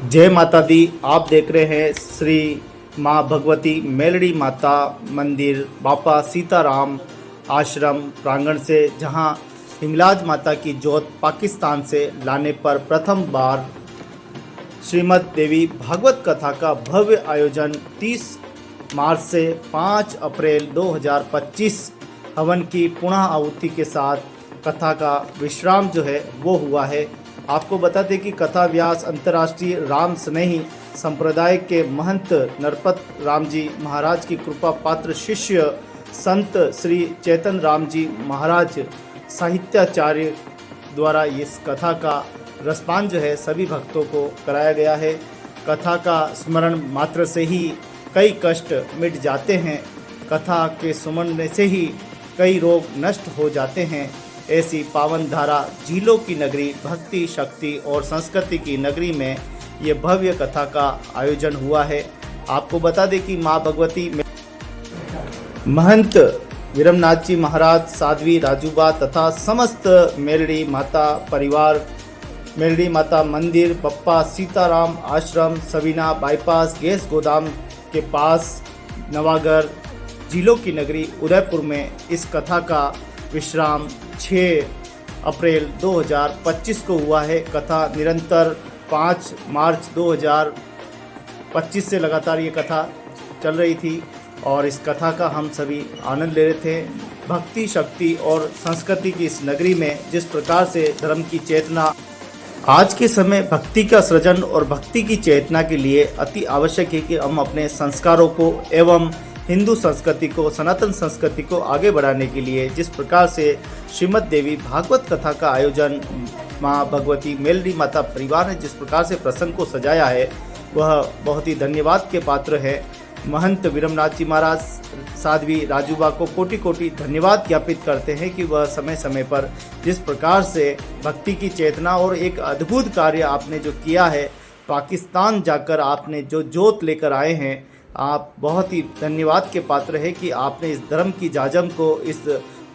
जय माता दी। आप देख रहे हैं श्री माँ भगवती मेलड़ी माता मंदिर बापा सीताराम आश्रम प्रांगण से, जहां हिंगलाज माता की जोत पाकिस्तान से लाने पर प्रथम बार श्रीमद देवी भागवत कथा का भव्य आयोजन 30 मार्च से 5 अप्रैल 2025 हवन की पुनः आहुति के साथ कथा का विश्राम जो है वो हुआ है। आपको बता दें कि कथा व्यास अंतर्राष्ट्रीय राम स्नेही संप्रदाय के महंत नरपत राम जी महाराज की कृपा पात्र शिष्य संत श्री चैतन राम जी महाराज साहित्याचार्य द्वारा इस कथा का रसपान जो है सभी भक्तों को कराया गया है। कथा का स्मरण मात्र से ही कई कष्ट मिट जाते हैं। कथा के सुमरने से ही कई रोग नष्ट हो जाते हैं। ऐसी पावन धारा झीलों की नगरी, भक्ति, शक्ति और संस्कृति की नगरी में ये भव्य कथा का आयोजन हुआ है। आपको बता दें कि माँ भगवती महंत विरमनाथ जी महाराज, साध्वी राजूबा तथा समस्त मेलड़ी माता परिवार, मेलड़ी माता मंदिर बप्पा सीताराम आश्रम, सवीना बाईपास गैस गोदाम के पास, नवागर, झीलों की नगरी उदयपुर में इस कथा का विश्राम 6 अप्रैल 2025 को हुआ है। कथा निरंतर 5 मार्च 2025 से लगातार ये कथा चल रही थी और इस कथा का हम सभी आनंद ले रहे थे। भक्ति, शक्ति और संस्कृति की इस नगरी में जिस प्रकार से धर्म की चेतना, आज के समय भक्ति का सृजन और भक्ति की चेतना के लिए अति आवश्यक है कि हम अपने संस्कारों को एवं हिंदू संस्कृति को, सनातन संस्कृति को आगे बढ़ाने के लिए जिस प्रकार से श्रीमद देवी भागवत कथा का आयोजन माँ भगवती मेलड़ी माता परिवार ने जिस प्रकार से प्रसंग को सजाया है वह बहुत ही धन्यवाद के पात्र है। महंत विरमनाथ जी महाराज, साध्वी राजूबा को कोटि कोटि धन्यवाद ज्ञापित करते हैं कि वह समय समय पर जिस प्रकार से भक्ति की चेतना और एक अद्भुत कार्य आपने जो किया है, पाकिस्तान जाकर आपने जो जोत लेकर आए हैं, आप बहुत ही धन्यवाद के पात्र है कि आपने इस धर्म की जाजम को, इस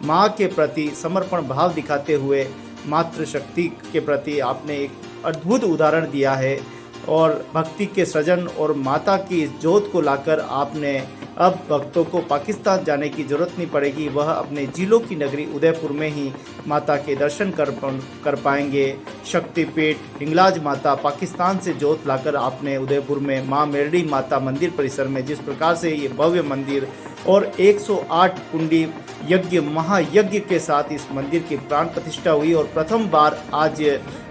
माँ के प्रति समर्पण भाव दिखाते हुए मातृशक्ति के प्रति आपने एक अद्भुत उदाहरण दिया है और भक्ति के सृजन और माता की इस जोत को लाकर आपने अब भक्तों को पाकिस्तान जाने की ज़रूरत नहीं पड़ेगी। वह अपने झीलों की नगरी उदयपुर में ही माता के दर्शन कर पाएंगे। शक्तिपीठ हिंगलाज माता पाकिस्तान से जोत लाकर आपने उदयपुर में माँ मेलड़ी माता मंदिर परिसर में जिस प्रकार से ये भव्य मंदिर और 108 कुंडी यज्ञ महायज्ञ के साथ इस मंदिर की प्राण प्रतिष्ठा हुई और प्रथम बार आज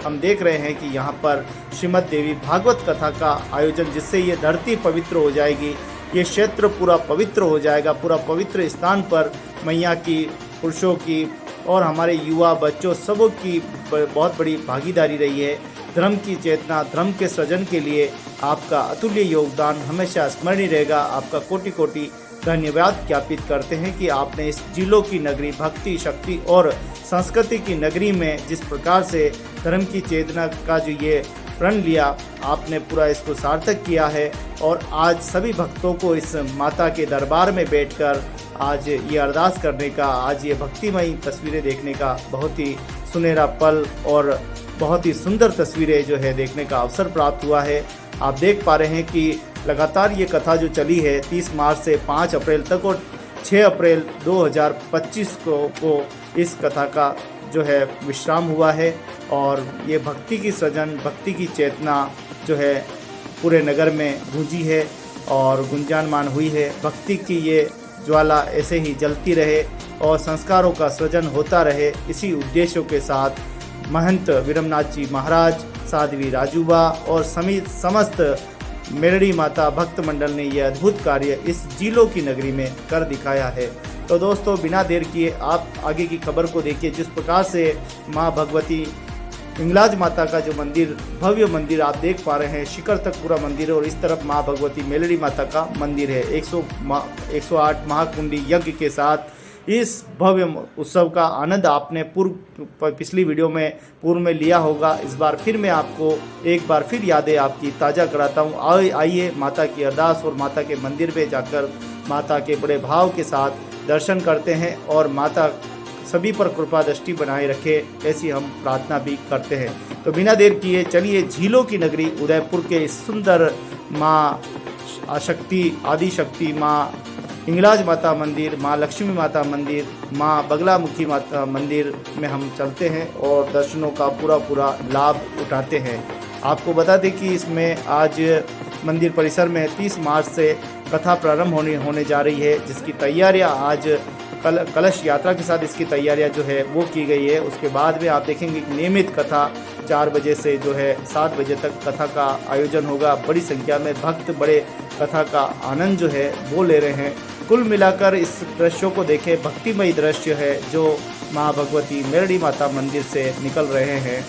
हम देख रहे हैं कि यहाँ पर श्रीमद देवी भागवत कथा का आयोजन, जिससे ये धरती पवित्र हो जाएगी, ये क्षेत्र पूरा पवित्र हो जाएगा। पूरा पवित्र स्थान पर मैया की, पुरुषों की और हमारे युवा बच्चों सबों की बहुत बड़ी भागीदारी रही है। धर्म की चेतना, धर्म के सृजन के लिए आपका अतुल्य योगदान हमेशा स्मरणीय रहेगा। आपका कोटि कोटि धन्यवाद ज्ञापित करते हैं कि आपने इस झीलों की नगरी, भक्ति, शक्ति और संस्कृति की नगरी में जिस प्रकार से धर्म की चेतना का जो ये प्रण लिया, आपने पूरा इसको सार्थक किया है। और आज सभी भक्तों को इस माता के दरबार में बैठकर आज ये अरदास करने का, आज ये भक्तिमयी तस्वीरें देखने का बहुत ही सुनहरा पल और बहुत ही सुंदर तस्वीरें जो है देखने का अवसर प्राप्त हुआ है। आप देख पा रहे हैं कि लगातार ये कथा जो चली है 30 मार्च से 5 अप्रैल तक और 6 अप्रैल 2025 को इस कथा का जो है विश्राम हुआ है और ये भक्ति की सृजन, भक्ति की चेतना जो है पूरे नगर में गूंजी है और गुंजायमान हुई है। भक्ति की ये ज्वाला ऐसे ही जलती रहे और संस्कारों का सृजन होता रहे, इसी उद्देश्यों के साथ महंत विरमनाथ जी महाराज, साध्वी राजूबा और समस्त मेलड़ी माता भक्त मंडल ने यह अद्भुत कार्य इस झीलों की नगरी में कर दिखाया है। तो दोस्तों, बिना देर किए आप आगे की खबर को देखिए। जिस प्रकार से माँ भगवती हिंगलाज माता का जो मंदिर, भव्य मंदिर आप देख पा रहे हैं, शिखर तक पूरा मंदिर है और इस तरफ माँ भगवती मेलड़ी माता का मंदिर है। 108 महाकुंडी यज्ञ के साथ इस भव्य उत्सव का आनंद आपने पिछली वीडियो में पूर्व में लिया होगा। इस बार फिर मैं आपको एक बार फिर यादें आपकी ताज़ा कराता हूँ। आइए माता की अरदास और माता के मंदिर में जाकर माता के बड़े भाव के साथ दर्शन करते हैं और माता सभी पर कृपा दृष्टि बनाए रखे, ऐसी हम प्रार्थना भी करते हैं। तो बिना देर किए चलिए झीलों की नगरी उदयपुर के इस सुंदर माँ आदिशक्ति, माँ हिंगलाज माता मंदिर, माँ लक्ष्मी माता मंदिर, माँ बगलामुखी माता मंदिर में हम चलते हैं और दर्शनों का पूरा लाभ उठाते हैं। आपको बता दें कि इसमें आज मंदिर परिसर में 30 मार्च से कथा प्रारंभ होने जा रही है, जिसकी तैयारियां आज कलश यात्रा के साथ इसकी तैयारियां जो है वो की गई है। उसके बाद में आप देखेंगे कि नियमित कथा 4 बजे से जो है 7 बजे तक कथा का आयोजन होगा। बड़ी संख्या में भक्त बड़े कथा का आनंद जो है वो ले रहे हैं। कुल मिलाकर इस दृश्यों को देखें, भक्तिमय दृश्य है जो माँ भगवती मेलड़ी माता मंदिर से निकल रहे हैं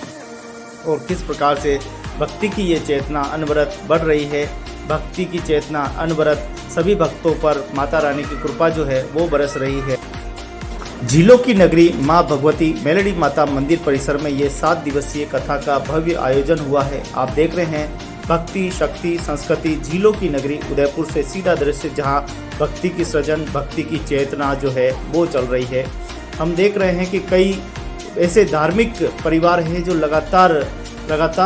और किस प्रकार से भक्ति की ये चेतना अनवरत बढ़ रही है। भक्ति की चेतना अनवरत सभी भक्तों पर माता रानी की कृपा जो है वो बरस रही है। झीलों की नगरी माँ भगवती मेलड़ी माता मंदिर परिसर में ये 7 दिवसीय कथा का भव्य आयोजन हुआ है। आप देख रहे हैं भक्ति, शक्ति, संस्कृति, झीलों की नगरी उदयपुर से सीधा दृश्य, जहाँ भक्ति की सृजन, भक्ति की चेतना जो है वो चल रही है। हम देख रहे हैं कि कई ऐसे धार्मिक परिवार हैं जो लगातार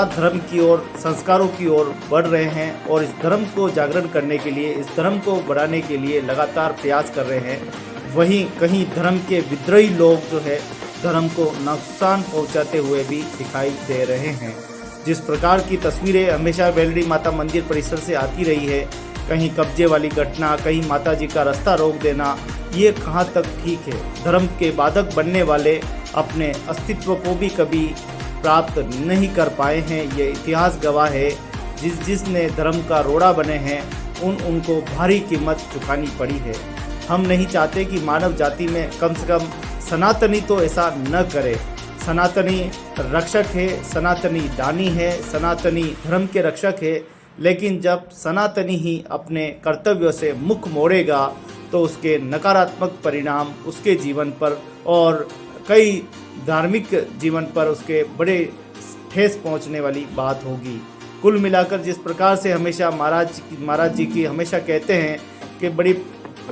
धर्म की ओर, संस्कारों की ओर बढ़ रहे हैं और इस धर्म को जागरण करने के लिए, इस धर्म को बढ़ाने के लिए लगातार प्रयास कर रहे हैं। वहीं कहीं धर्म के विद्रोही लोग जो है धर्म को नुकसान पहुंचाते हुए भी दिखाई दे रहे हैं। जिस प्रकार की तस्वीरें हमेशा मेलड़ी माता मंदिर परिसर से आती रही है, कहीं कब्जे वाली घटना, कहीं माता जी का रास्ता रोक देना, ये कहाँ तक ठीक है। धर्म के बाधक बनने वाले अपने अस्तित्व को भी कभी प्राप्त नहीं कर पाए हैं। ये इतिहास गवाह है। जिसने धर्म का रोड़ा बने हैं उनको भारी कीमत चुकानी पड़ी है। हम नहीं चाहते कि मानव जाति में कम से कम सनातनी तो ऐसा न करे। सनातनी रक्षक है, सनातनी दानी है, सनातनी धर्म के रक्षक है, लेकिन जब सनातनी ही अपने कर्तव्यों से मुख मोड़ेगा तो उसके नकारात्मक परिणाम उसके जीवन पर और कई धार्मिक जीवन पर उसके बड़े ठेस पहुंचने वाली बात होगी। कुल मिलाकर जिस प्रकार से हमेशा महाराज जी की हमेशा कहते हैं कि बड़ी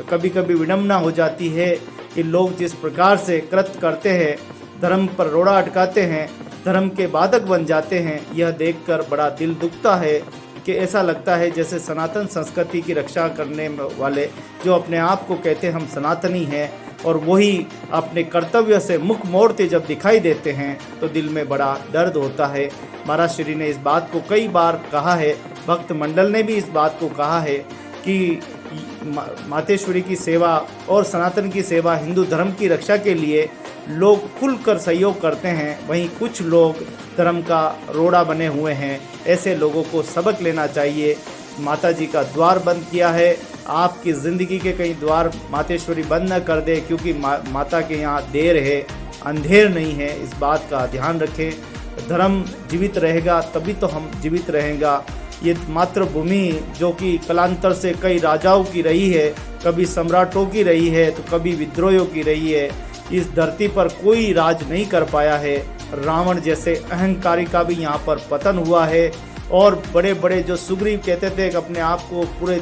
कभी कभी विडंबना हो जाती है कि लोग जिस प्रकार से कृत्य करते हैं, धर्म पर रोड़ा अटकाते हैं, धर्म के बाधक बन जाते हैं, यह देखकर बड़ा दिल दुखता है कि ऐसा लगता है जैसे सनातन संस्कृति की रक्षा करने वाले जो अपने आप को कहते हैं हम सनातनी हैं और वही अपने कर्तव्य से मुख मोड़ते जब दिखाई देते हैं तो दिल में बड़ा दर्द होता है। महाराज श्री ने इस बात को कई बार कहा है, भक्त मंडल ने भी इस बात को कहा है कि मातेश्वरी की सेवा और सनातन की सेवा, हिंदू धर्म की रक्षा के लिए लोग खुलकर सहयोग करते हैं, वहीं कुछ लोग धर्म का रोड़ा बने हुए हैं। ऐसे लोगों को सबक लेना चाहिए। माता जी का द्वार बंद किया है, आपकी ज़िंदगी के कई द्वार मातेश्वरी बंद न कर दे, क्योंकि माता के यहाँ देर है, अंधेर नहीं है। इस बात का ध्यान रखें। धर्म जीवित रहेगा तभी तो हम जीवित रहेगा। ये मातृभूमि जो कि कालांतर से कई राजाओं की रही है, कभी सम्राटों की रही है तो कभी विद्रोहियों की रही है, इस धरती पर कोई राज नहीं कर पाया है। रावण जैसे अहंकारी का भी यहाँ पर पतन हुआ है और बड़े बड़े जो सुग्रीव कहते थे कि अपने आप को पूरे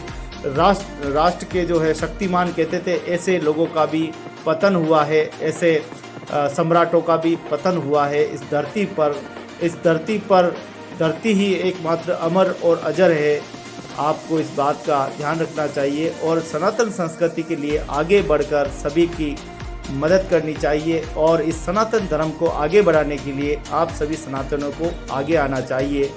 राष्ट्र के जो है शक्तिमान कहते थे, ऐसे लोगों का भी पतन हुआ है, ऐसे सम्राटों का भी पतन हुआ है इस धरती पर। इस धरती पर धरती ही एकमात्र अमर और अजर है। आपको इस बात का ध्यान रखना चाहिए और सनातन संस्कृति के लिए आगे बढ़कर सभी की मदद करनी चाहिए और इस सनातन धर्म को आगे बढ़ाने के लिए आप सभी सनातनों को आगे आना चाहिए।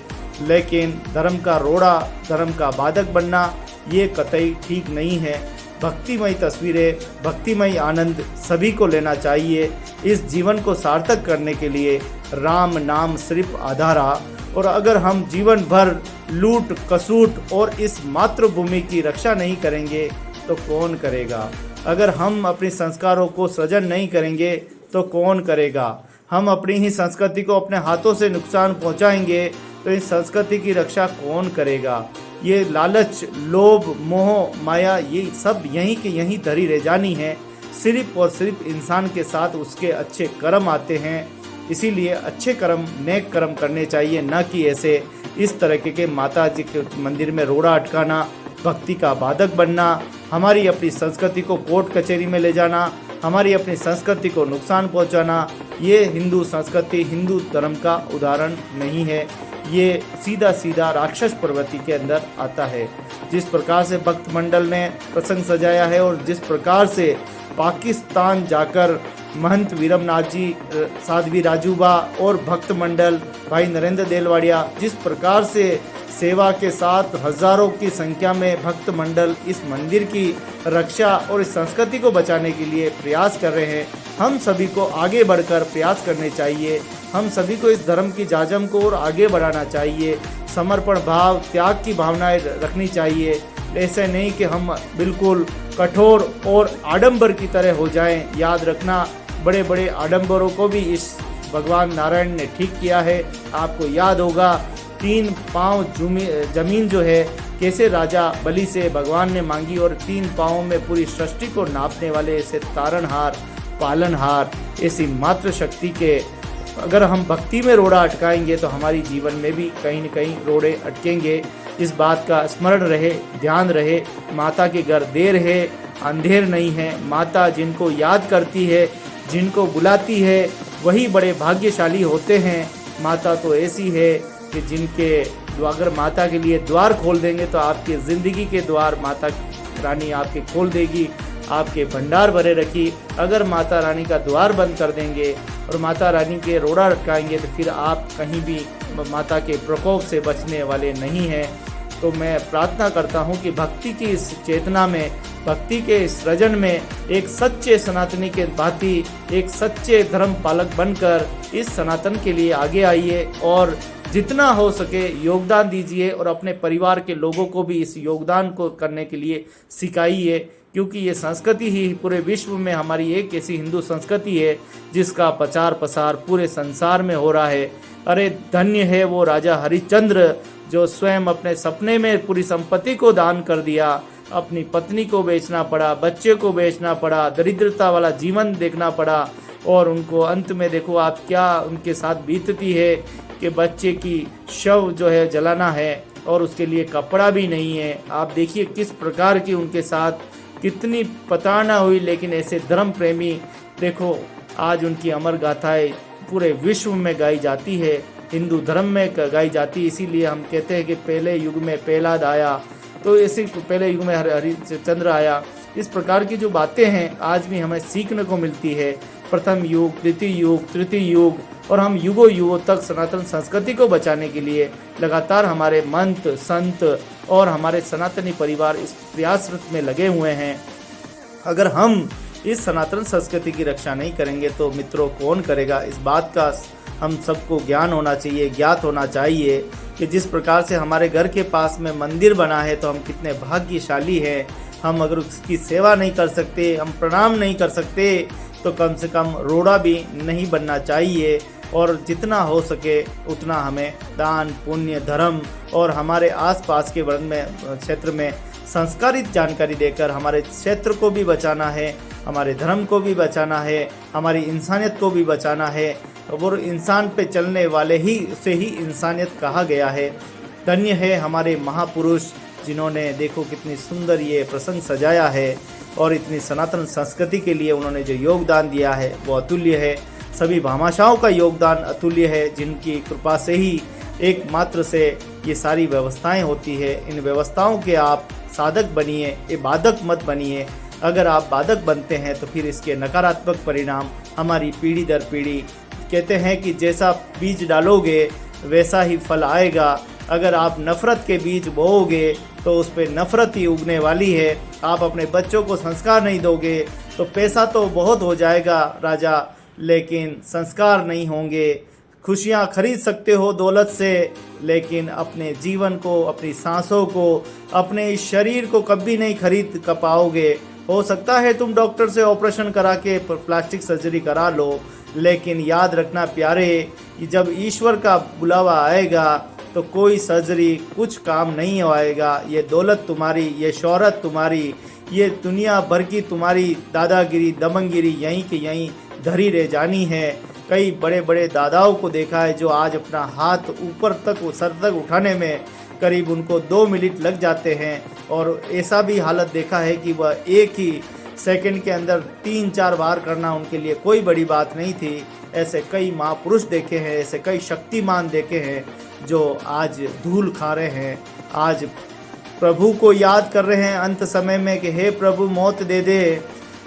लेकिन धर्म का रोड़ा, धर्म का बाधक बनना ये कतई ठीक नहीं है। भक्तिमय तस्वीरें, भक्तिमय आनंद सभी को लेना चाहिए। इस जीवन को सार्थक करने के लिए राम नाम सिर्फ आधारा, और अगर हम जीवन भर लूट कसूट और इस मातृभूमि की रक्षा नहीं करेंगे तो कौन करेगा। अगर हम अपने संस्कारों को सृजन नहीं करेंगे तो कौन करेगा। हम अपनी ही संस्कृति को अपने हाथों से नुकसान पहुंचाएंगे तो इस संस्कृति की रक्षा कौन करेगा। ये लालच, लोभ, मोह, माया, ये सब यहीं के यहीं धरी रह जानी है। सिर्फ और सिर्फ इंसान के साथ उसके अच्छे कर्म आते हैं। इसीलिए अच्छे कर्म, नेक कर्म करने चाहिए, न कि ऐसे इस तरह के माता जी के मंदिर में रोड़ा अटकाना, भक्ति का बाधक बनना, हमारी अपनी संस्कृति को कोर्ट कचहरी में ले जाना, हमारी अपनी संस्कृति को नुकसान पहुंचाना, ये हिंदू संस्कृति, हिंदू धर्म का उदाहरण नहीं है। ये सीधा सीधा राक्षस प्रवृत्ति के अंदर आता है। जिस प्रकार से भक्त मंडल ने प्रसंग सजाया है और जिस प्रकार से पाकिस्तान जाकर महंत वीरमनाथ जी, साध्वी राजूबा और भक्त मंडल भाई नरेंद्र देलवाड़िया जिस प्रकार से सेवा के साथ हजारों की संख्या में भक्त मंडल इस मंदिर की रक्षा और इस संस्कृति को बचाने के लिए प्रयास कर रहे हैं, हम सभी को आगे बढ़कर प्रयास करने चाहिए। हम सभी को इस धर्म की जाजम को और आगे बढ़ाना चाहिए। समर्पण भाव, त्याग की भावनाएं रखनी चाहिए। ऐसे नहीं कि हम बिल्कुल कठोर और आडंबर की तरह हो जाएं। याद रखना, बड़े बड़े आडंबरों को भी इस भगवान नारायण ने ठीक किया है। आपको याद होगा 3 पाँव जमीन जो है कैसे राजा बलि से भगवान ने मांगी और 3 पाँव में पूरी सृष्टि को नापने वाले ऐसे तारणहार, पालनहार, ऐसी मात्र शक्ति के अगर हम भक्ति में रोड़ा अटकाएंगे तो हमारी जीवन में भी कहीं न कहीं रोड़े अटकेंगे। इस बात का स्मरण रहे, ध्यान रहे। माता के घर देर है, अंधेर नहीं है। माता जिनको याद करती है, जिनको बुलाती है, वही बड़े भाग्यशाली होते हैं। माता तो ऐसी है कि जिनके अगर माता के लिए द्वार खोल देंगे तो आपकी ज़िंदगी के द्वार माता रानी आपके खोल देगी, आपके भंडार भरे रखी। अगर माता रानी का द्वार बंद कर देंगे और माता रानी के रोड़ा अटकाएंगे तो फिर आप कहीं भी माता के प्रकोप से बचने वाले नहीं हैं। तो मैं प्रार्थना करता हूं कि भक्ति की इस चेतना में, भक्ति के इस सृजन में एक सच्चे सनातनी के भांति, एक सच्चे धर्म पालक बनकर इस सनातन के लिए आगे आइए और जितना हो सके योगदान दीजिए और अपने परिवार के लोगों को भी इस योगदान को करने के लिए सिखाइए, क्योंकि ये संस्कृति ही पूरे विश्व में हमारी एक ऐसी हिंदू संस्कृति है जिसका प्रचार प्रसार पूरे संसार में हो रहा है। अरे धन्य है वो राजा हरिश्चंद्र जो स्वयं अपने सपने में पूरी संपत्ति को दान कर दिया। अपनी पत्नी को बेचना पड़ा, बच्चे को बेचना पड़ा, दरिद्रता वाला जीवन देखना पड़ा और उनको अंत में देखो आप क्या उनके साथ बीतती है कि बच्चे की शव जो है जलाना है और उसके लिए कपड़ा भी नहीं है। आप देखिए किस प्रकार की उनके साथ कितनी प्रताड़ना हुई, लेकिन ऐसे धर्म प्रेमी देखो आज उनकी अमर गाथाएं पूरे विश्व में गाई जाती है, हिंदू धर्म में गाई जाती है। इसीलिए हम कहते हैं कि पहले युग में प्रहलाद आया तो ऐसे पहले युग में हरिश्चंद्र आया। इस प्रकार की जो बातें हैं आज भी हमें सीखने को मिलती है। प्रथम युग, द्वितीय युग, तृतीय युग और हम युगों युगों तक सनातन संस्कृति को बचाने के लिए लगातार हमारे महंत, संत और हमारे सनातनी परिवार इस प्रयासरत में लगे हुए हैं। अगर हम इस सनातन संस्कृति की रक्षा नहीं करेंगे तो मित्रों कौन करेगा। इस बात का हम सबको ज्ञान होना चाहिए, ज्ञात होना चाहिए कि जिस प्रकार से हमारे घर के पास में मंदिर बना है तो हम कितने भाग्यशाली हैं। हम अगर उसकी सेवा नहीं कर सकते, हम प्रणाम नहीं कर सकते तो कम से कम रोड़ा भी नहीं बनना चाहिए। और जितना हो सके उतना हमें दान, पुण्य, धर्म और हमारे आसपास के वर्ग में क्षेत्र में संस्कारित जानकारी देकर हमारे क्षेत्र को भी बचाना है, हमारे धर्म को भी बचाना है, हमारी इंसानियत को भी बचाना है। और इंसान पे चलने वाले ही से ही इंसानियत कहा गया है। धन्य है हमारे महापुरुष जिन्होंने देखो कितनी सुंदर ये प्रसंग सजाया है और इतनी सनातन संस्कृति के लिए उन्होंने जो योगदान दिया है वो अतुल्य है। सभी भामाशाहों का योगदान अतुल्य है जिनकी कृपा से ही एकमात्र से ये सारी व्यवस्थाएं होती है। इन व्यवस्थाओं के आप साधक बनिए, ये बाधक मत बनिए। अगर आप बाधक बनते हैं तो फिर इसके नकारात्मक परिणाम हमारी पीढ़ी दर पीढ़ी, कहते हैं कि जैसा बीज डालोगे वैसा ही फल आएगा। अगर आप नफ़रत के बीज बोओगे तो उस पर नफ़रत ही उगने वाली है। आप अपने बच्चों को संस्कार नहीं दोगे तो पैसा तो बहुत हो जाएगा राजा, लेकिन संस्कार नहीं होंगे। खुशियाँ खरीद सकते हो दौलत से, लेकिन अपने जीवन को, अपनी सांसों को, अपने इस शरीर को कभी नहीं खरीद कर पाओगे। हो सकता है तुम डॉक्टर से ऑपरेशन करा के प्लास्टिक सर्जरी करा लो, लेकिन याद रखना प्यारे, जब ईश्वर का बुलावा आएगा तो कोई सर्जरी कुछ काम नहीं आएगा। ये दौलत तुम्हारी, ये शोहरत तुम्हारी, ये दुनिया भर की तुम्हारी दादागिरी, दमनगिरी यहीं के यहीं धरी रह जानी है। कई बड़े बड़े दादाओं को देखा है जो आज अपना हाथ ऊपर तक, सर तक उठाने में करीब उनको 2 मिनट लग जाते हैं और ऐसा भी हालत देखा है कि वह एक ही सेकंड के अंदर 3-4 बार करना उनके लिए कोई बड़ी बात नहीं थी। ऐसे कई महापुरुष देखे हैं, ऐसे कई शक्तिमान देखे हैं जो आज धूल खा रहे हैं, आज प्रभु को याद कर रहे हैं अंत समय में कि हे प्रभु मौत दे दे,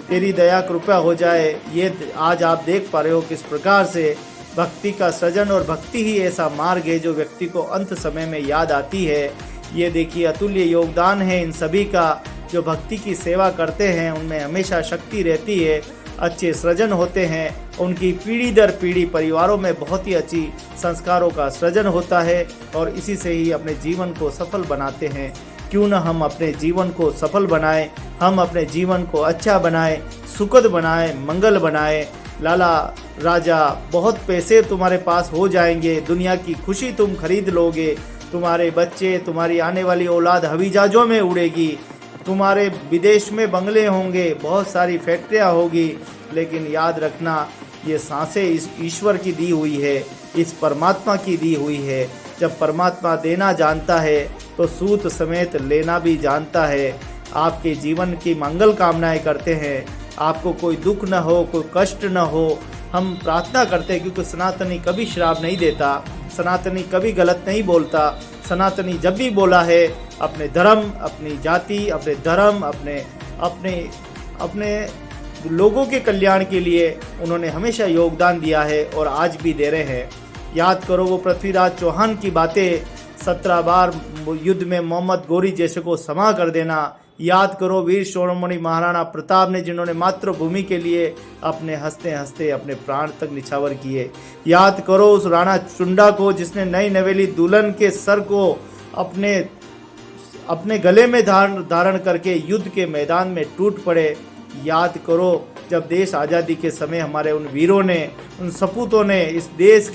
तेरी दया कृपा हो जाए। ये आज आप देख पा रहे हो किस प्रकार से भक्ति का सृजन और भक्ति ही ऐसा मार्ग है जो व्यक्ति को अंत समय में याद आती है। ये देखिए अतुल्य योगदान है इन सभी का जो भक्ति की सेवा करते हैं, उनमें हमेशा शक्ति रहती है, अच्छे सृजन होते हैं, उनकी पीढ़ी दर पीढ़ी परिवारों में बहुत ही अच्छी संस्कारों का सृजन होता है और इसी से ही अपने जीवन को सफल बनाते हैं। क्यों न हम अपने जीवन को सफल बनाएं, हम अपने जीवन को अच्छा बनाएं, सुखद बनाएं, मंगल बनाएं। लाला राजा बहुत पैसे तुम्हारे पास हो जाएंगे, दुनिया की खुशी तुम खरीद लोगे, तुम्हारे बच्चे, तुम्हारी आने वाली औलाद हवाई जहाज़ों में उड़ेगी, तुम्हारे विदेश में बंगले होंगे, बहुत सारी फैक्ट्रियाँ होगी, लेकिन याद रखना ये सांसें इस ईश्वर की दी हुई है, इस परमात्मा की दी हुई है। जब परमात्मा देना जानता है तो सूत समेत लेना भी जानता है। आपके जीवन की मंगल कामनाएं करते हैं, आपको कोई दुख न हो, कोई कष्ट न हो, हम प्रार्थना करते हैं क्योंकि सनातनी कभी श्राप नहीं देता, सनातनी कभी गलत नहीं बोलता। सनातनी जब भी बोला है अपने धर्म, अपनी जाति, अपने धर्म, अपने लोगों के कल्याण के लिए उन्होंने हमेशा योगदान दिया है और आज भी दे रहे हैं। याद करो वो पृथ्वीराज चौहान की बातें, 17 बार युद्ध में मोहम्मद गोरी जैसे को समा कर देना। याद करो वीर शिरोमणि महाराणा प्रताप ने जिन्होंने मातृभूमि के लिए अपने हंसते हंसते अपने प्राण तक निछावर किए। याद करो उस राणा चुंडा को जिसने नई नवेली दुल्हन के सर को अपने गले में धारण करके युद्ध के मैदान में टूट पड़े। याद करो जब देश आज़ादी के समय हमारे उन वीरों ने, उन सपूतों ने इस देश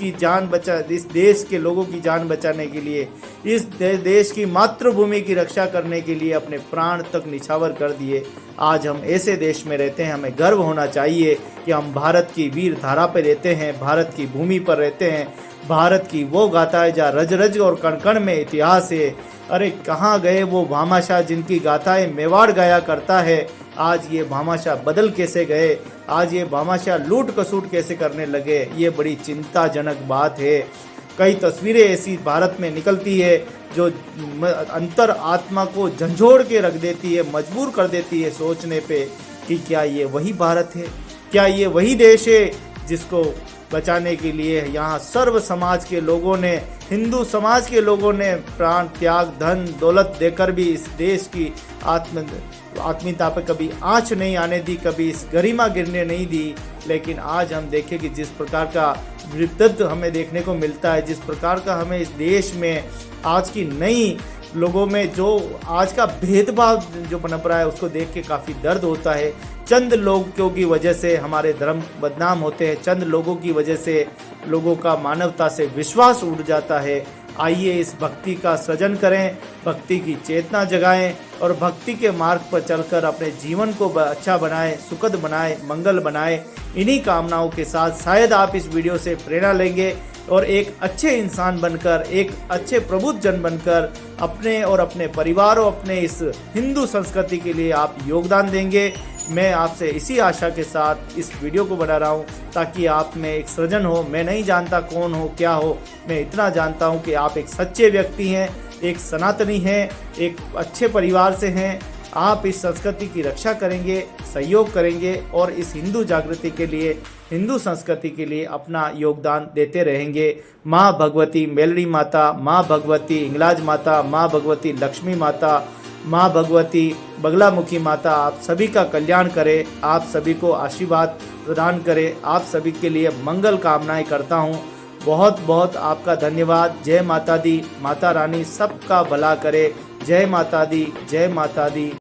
के लोगों की जान बचाने के लिए, इस देश की मातृभूमि की रक्षा करने के लिए अपने प्राण तक निछावर कर दिए। आज हम ऐसे देश में रहते हैं, हमें गर्व होना चाहिए कि हम भारत की वीर धारा पर रहते हैं, भारत की भूमि पर रहते हैं। भारत की वो गाथाएं जहाँ रज रज और कण कण में इतिहास है। अरे कहाँ गए वो भामाशाह जिनकी गाथाएं मेवाड़ गाया करता है। आज ये भामाशाह बदल कैसे गए, आज ये भामाशाह लूट खसूट कैसे करने लगे, ये बड़ी चिंताजनक बात है। कई तस्वीरें ऐसी भारत में निकलती है जो अंतर आत्मा को झंझोड़ के रख देती है, मजबूर कर देती है सोचने पे कि क्या ये वही भारत है, क्या ये वही देश है जिसको बचाने के लिए यहाँ सर्व समाज के लोगों ने, हिंदू समाज के लोगों ने प्राण त्याग, धन दौलत देकर भी इस देश की आत्मीयता पर कभी आँच नहीं आने दी, कभी इस गरिमा गिरने नहीं दी। लेकिन आज हम देखें कि जिस प्रकार का वृत्तत्व हमें देखने को मिलता है, जिस प्रकार का हमें इस देश में आज की नई लोगों में जो आज का भेदभाव जो पनप रहा है, उसको देख के काफ़ी दर्द होता है। चंद लोगों की वजह से हमारे धर्म बदनाम होते हैं, चंद लोगों की वजह से लोगों का मानवता से विश्वास उठ जाता है। आइए इस भक्ति का सृजन करें, भक्ति की चेतना जगाएं और भक्ति के मार्ग पर चलकर अपने जीवन को अच्छा बनाएं, सुखद बनाएं, मंगल बनाएं। इन्हीं कामनाओं के साथ शायद आप इस वीडियो से प्रेरणा लेंगे और एक अच्छे इंसान बनकर, एक अच्छे प्रबुद्ध जन बनकर अपने और अपने परिवार और अपने इस हिंदू संस्कृति के लिए आप योगदान देंगे। मैं आपसे इसी आशा के साथ इस वीडियो को बना रहा हूँ ताकि आप में एक सृजन हो। मैं नहीं जानता कौन हो क्या हो, मैं इतना जानता हूँ कि आप एक सच्चे व्यक्ति हैं, एक सनातनी हैं, एक अच्छे परिवार से हैं। आप इस संस्कृति की रक्षा करेंगे, सहयोग करेंगे और इस हिंदू जागृति के लिए, हिंदू संस्कृति के लिए अपना योगदान देते रहेंगे। माँ भगवती मेलड़ी माता, माँ भगवती हिंगलाज माता, माँ भगवती लक्ष्मी माता, माँ भगवती बगलामुखी माता आप सभी का कल्याण करे, आप सभी को आशीर्वाद प्रदान करे। आप सभी के लिए मंगल कामनाएं करता हूँ। बहुत बहुत आपका धन्यवाद। जय माता दी, माता रानी सबका भला करे। जय माता दी, जय माता दी।